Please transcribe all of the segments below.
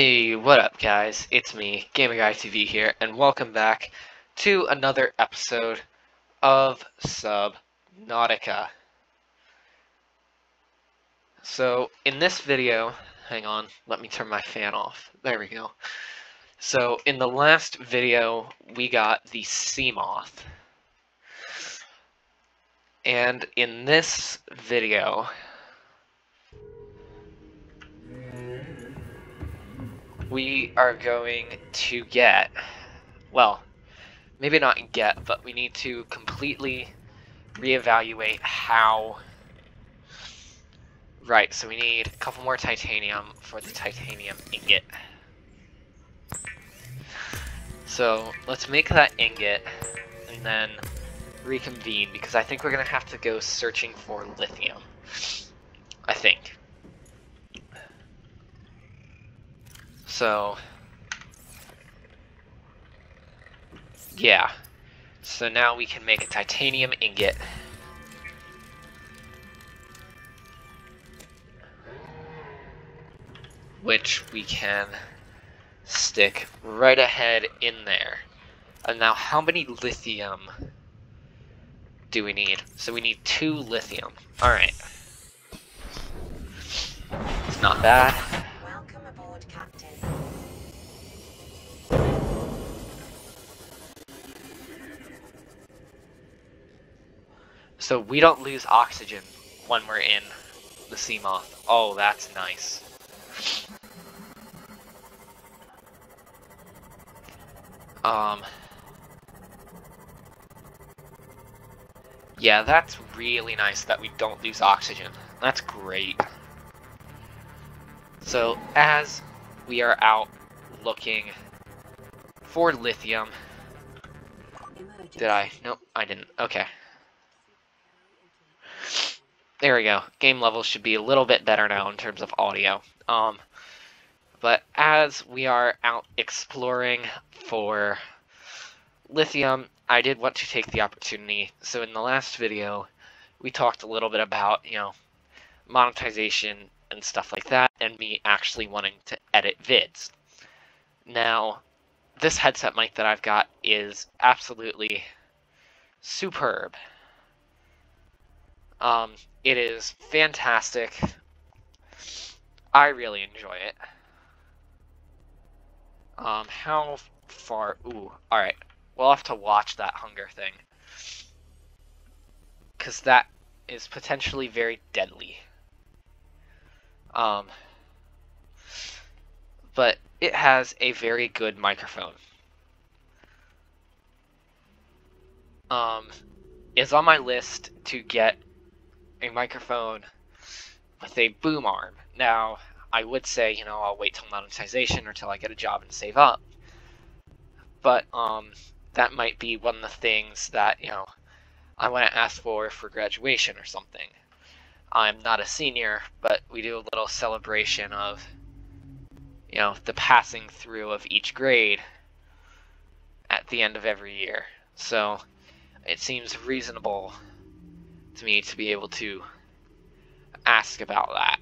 Hey, what up guys? It's me, GamerGuyTV here, and welcome back to another episode of Subnautica. So, in this video, hang on, let me turn my fan off. There we go. So, in the last video, we got the seamoth. And in this video, we are going to get, well, maybe not get, but we need to completely reevaluate how. Right, so we need a couple more titanium for the titanium ingot. So let's make that ingot and then reconvene, because I think we're going to have to go searching for lithium. I think. So, yeah. So now we can make a titanium ingot. Which we can stick right ahead in there. And now how many lithium do we need? So we need 2 lithium. Alright. It's not bad. Welcome aboard, Captain. So we don't lose oxygen when we're in the seamoth. Oh, that's nice. Yeah, that's really nice that we don't lose oxygen. That's great. So, as we are out looking for lithium... Did I? Nope, I didn't. Okay. There we go. Game levels should be a little bit better now in terms of audio. But as we are out exploring for lithium, I did want to take the opportunity. So in the last video, we talked a little bit about, monetization and stuff like that, and me actually wanting to edit vids. Now, this headset mic that I've got is absolutely superb. It is fantastic. I really enjoy it. How far? Ooh, alright. We'll have to watch that hunger thing. Because that is potentially very deadly. But it has a very good microphone. It's on my list to get a microphone with a boom arm. Now, I would say, I'll wait till monetization or till I get a job and save up. But, that might be one of the things that, I want to ask for graduation or something. I'm not a senior, but we do a little celebration of, the passing through of each grade at the end of every year. So, it seems reasonable to me to be able to ask about that.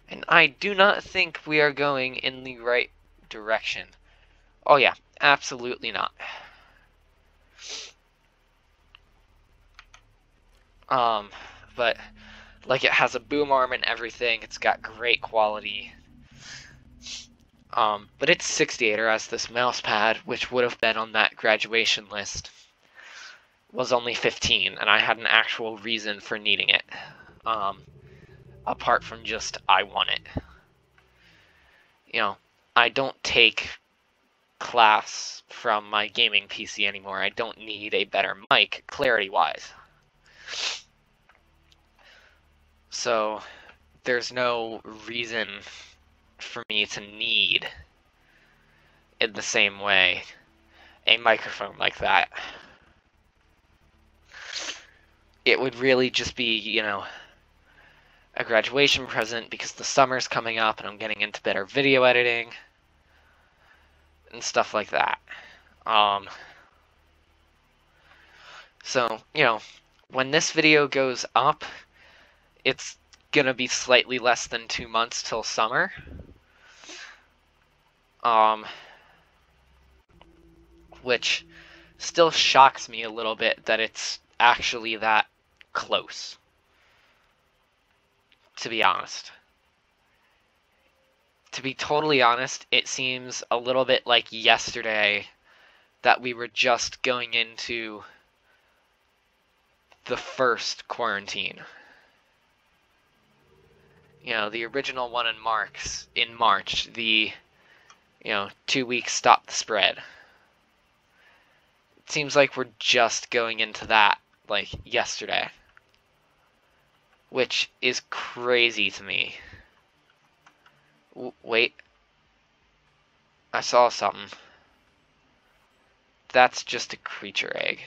And I do not think we are going in the right direction. Oh yeah, absolutely not. But like, it has a boom arm and everything. It's got great quality. But its 68er as this mouse pad, which would have been on that graduation list, was only 15, and I had an actual reason for needing it. Apart from just, I want it. I don't take class from my gaming PC anymore. I don't need a better mic, clarity-wise. So, there's no reason for me to need, in the same way, a microphone like that. It would really just be, a graduation present, because the summer's coming up and I'm getting into better video editing and stuff like that. So, when this video goes up, it's gonna be slightly less than 2 months till summer. Which still shocks me a little bit that it's actually that close, to be honest. To be totally honest, it seems a little bit like yesterday that we were just going into the first quarantine. You know, the original one in March, the, 2 weeks stop the spread. It seems like we're just going into that, like, yesterday. Which is crazy to me. Wait. I saw something. That's just a creature egg.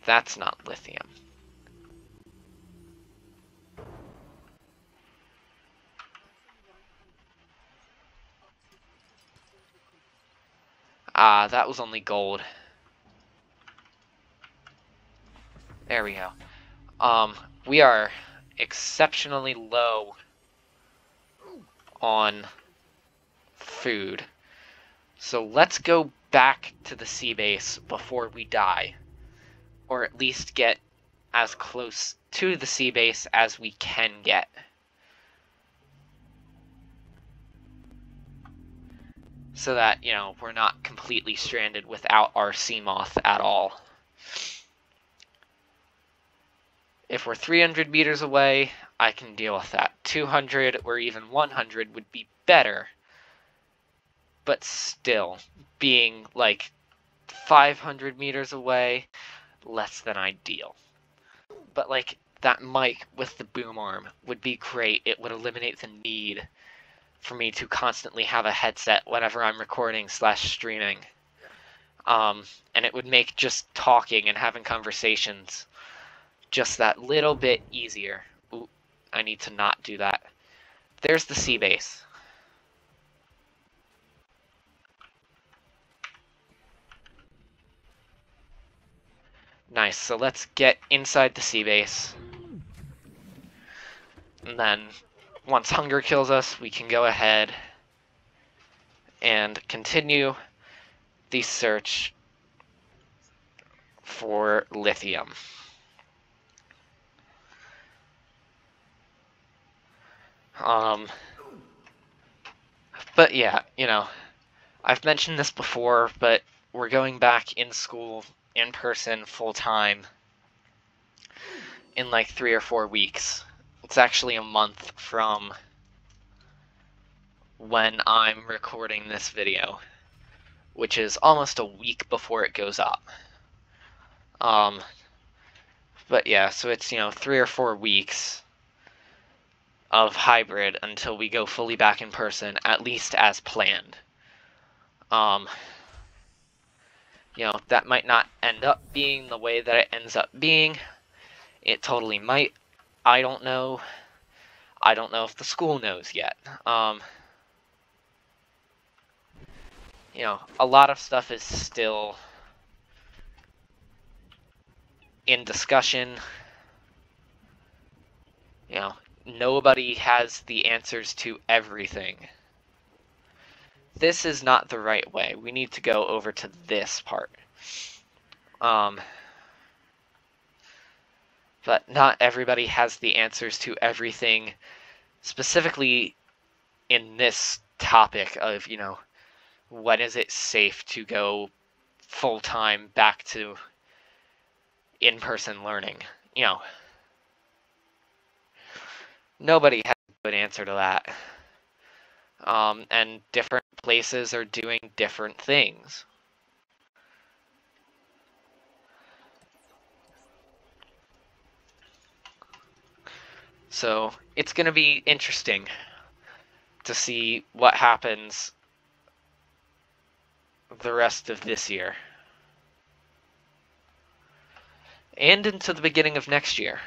That's not lithium. Ah, that was only gold. There we go. We are exceptionally low on food. So let's go back to the sea base before we die. Or at least get as close to the sea base as we can get. So that, we're not completely stranded without our seamoth at all. If we're 300 meters away, I can deal with that. 200 or even 100 would be better. But still, being like 500 meters away, less than ideal. But like, that mic with the boom arm would be great. It would eliminate the need for me to constantly have a headset whenever I'm recording / streaming. And it would make just talking and having conversations just that little bit easier. Ooh, I need to not do that. There's the sea base. Nice, so let's get inside the sea base. And then, once hunger kills us, we can go ahead and continue the search for lithium. But yeah, I've mentioned this before, but we're going back in school in person full time in like 3 or 4 weeks. It's actually a month from when I'm recording this video, which is almost a week before it goes up. But yeah, so it's, 3 or 4 weeks of hybrid until we go fully back in person, at least as planned. That might not end up being the way that it ends up being. It totally might. I don't know. I don't know if the school knows yet. A lot of stuff is still in discussion. Nobody has the answers to everything. This is not the right way. We need to go over to this part. But not everybody has the answers to everything, specifically in this topic of, when is it safe to go full-time back to in-person learning? Nobody has a good answer to that. And different places are doing different things. So it's going to be interesting to see what happens the rest of this year. And into the beginning of next year.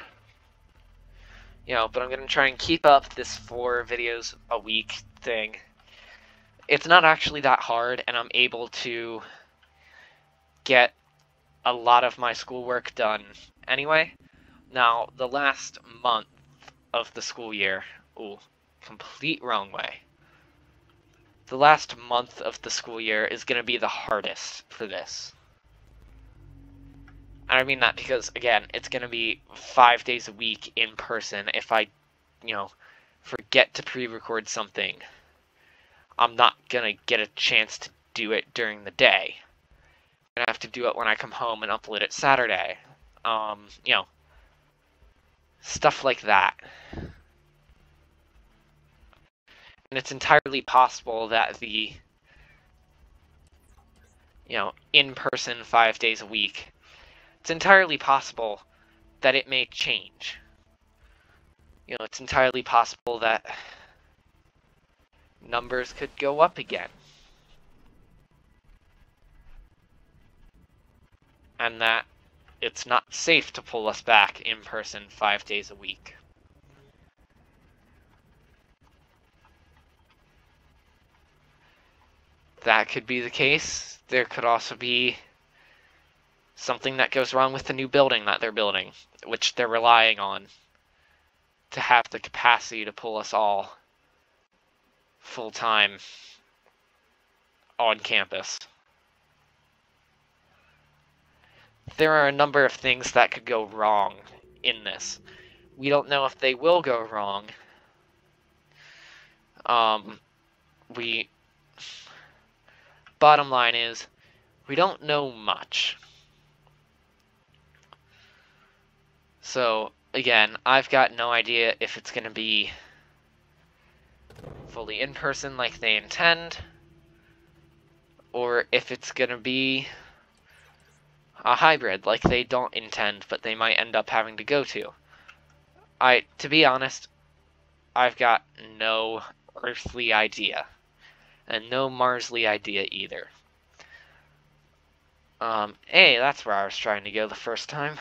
But I'm going to try and keep up this 4 videos a week thing. It's not actually that hard, and I'm able to get a lot of my schoolwork done anyway. Now, the last month of the school year, complete wrong way. the last month of the school year is going to be the hardest for this. And I mean that because, again, it's going to be 5 days a week in person. If I, forget to pre-record something, I'm not going to get a chance to do it during the day. I'm going to have to do it when I come home and upload it Saturday. Stuff like that. And it's entirely possible that the, in-person 5 days a week, it's entirely possible that it may change. It's entirely possible that numbers could go up again. And that it's not safe to pull us back in person 5 days a week. That could be the case. There could also be something that goes wrong with the new building that they're building, which they're relying on to have the capacity to pull us all full-time on campus. There are a number of things that could go wrong in this. We don't know if they will go wrong. Bottom line is, we don't know much. So, again, I've got no idea if it's going to be fully in person like they intend, or if it's going to be a hybrid like they don't intend, but they might end up having to go to. To be honest, I've got no earthly idea, and no Marsly idea either. Hey, that's where I was trying to go the first time.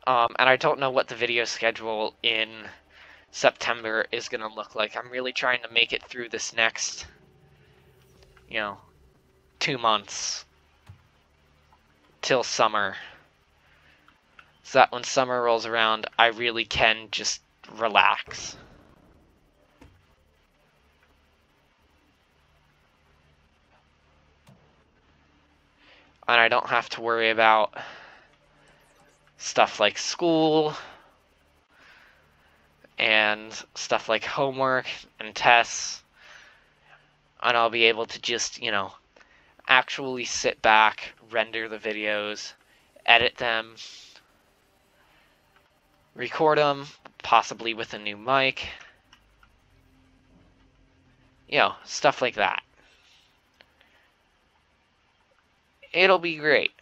And I don't know what the video schedule in September is going to look like. I'm really trying to make it through this next, 2 months till summer. So that when summer rolls around, I really can just relax. And I don't have to worry about stuff like school and stuff like homework and tests. And I'll be able to just, actually sit back, render the videos, edit them, record them, possibly with a new mic. Stuff like that. It'll be great.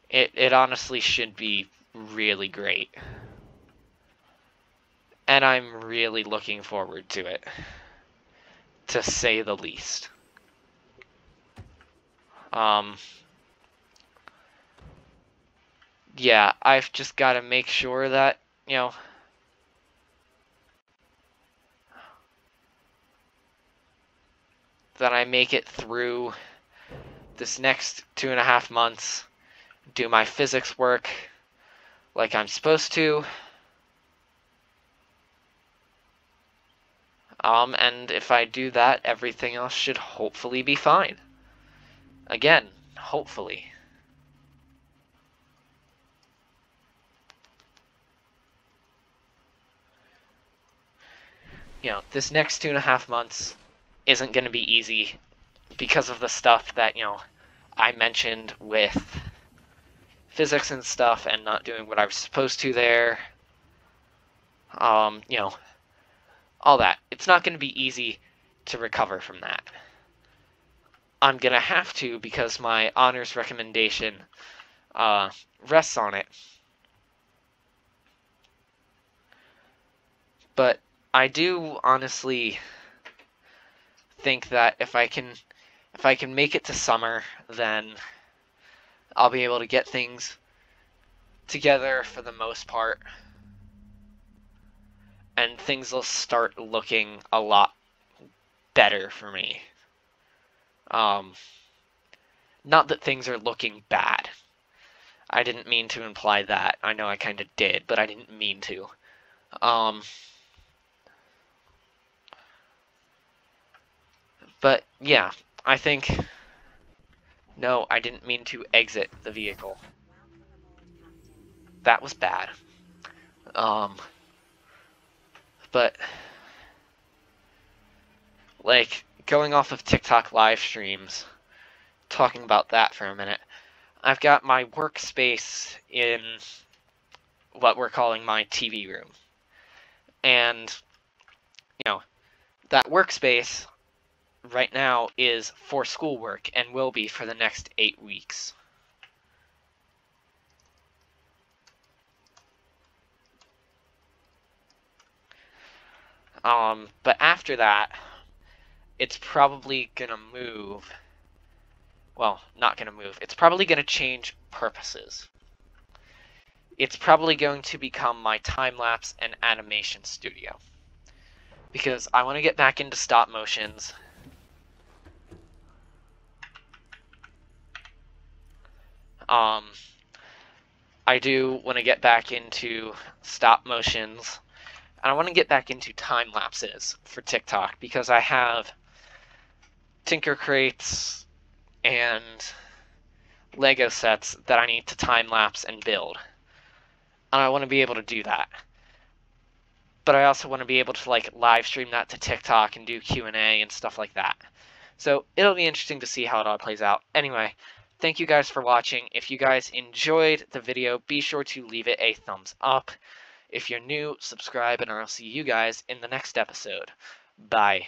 It honestly should be really great. And I'm really looking forward to it, to say the least. Yeah, I've just got to make sure that, that I make it through this next 2.5 months, do my physics work like I'm supposed to. And if I do that, everything else should hopefully be fine. Again, hopefully. This next 2.5 months isn't going to be easy because of the stuff that, I mentioned with physics and stuff and not doing what I was supposed to there. All that. It's not going to be easy to recover from that. I'm going to have to because my honors recommendation rests on it. But I do honestly think that if I can make it to summer, then I'll be able to get things together for the most part. And things will start looking a lot better for me. Not that things are looking bad. I didn't mean to imply that. I know I kind of did, but I didn't mean to. But yeah, I think... No, I didn't mean to exit the vehicle. That was bad. But... like, going off of TikTok live streams, talking about that for a minute, I've got my workspace in what we're calling my TV room. And, you know, that workspace right now is for schoolwork and will be for the next 8 weeks. But after that, it's probably gonna move. Well, not gonna move. It's probably gonna change purposes. It's probably going to become my time-lapse and animation studio. Because I want to get back into stop motions. I do want to get back into stop motions. And I want to get back into time lapses for TikTok because I have Tinker Crates and Lego sets that I need to time lapse and build. And I want to be able to do that. But I also want to be able to like live stream that to TikTok and do Q&A and stuff like that. So it'll be interesting to see how it all plays out. Anyway, thank you guys for watching. If you guys enjoyed the video, be sure to leave it a thumbs up. If you're new, subscribe, and I'll see you guys in the next episode. Bye.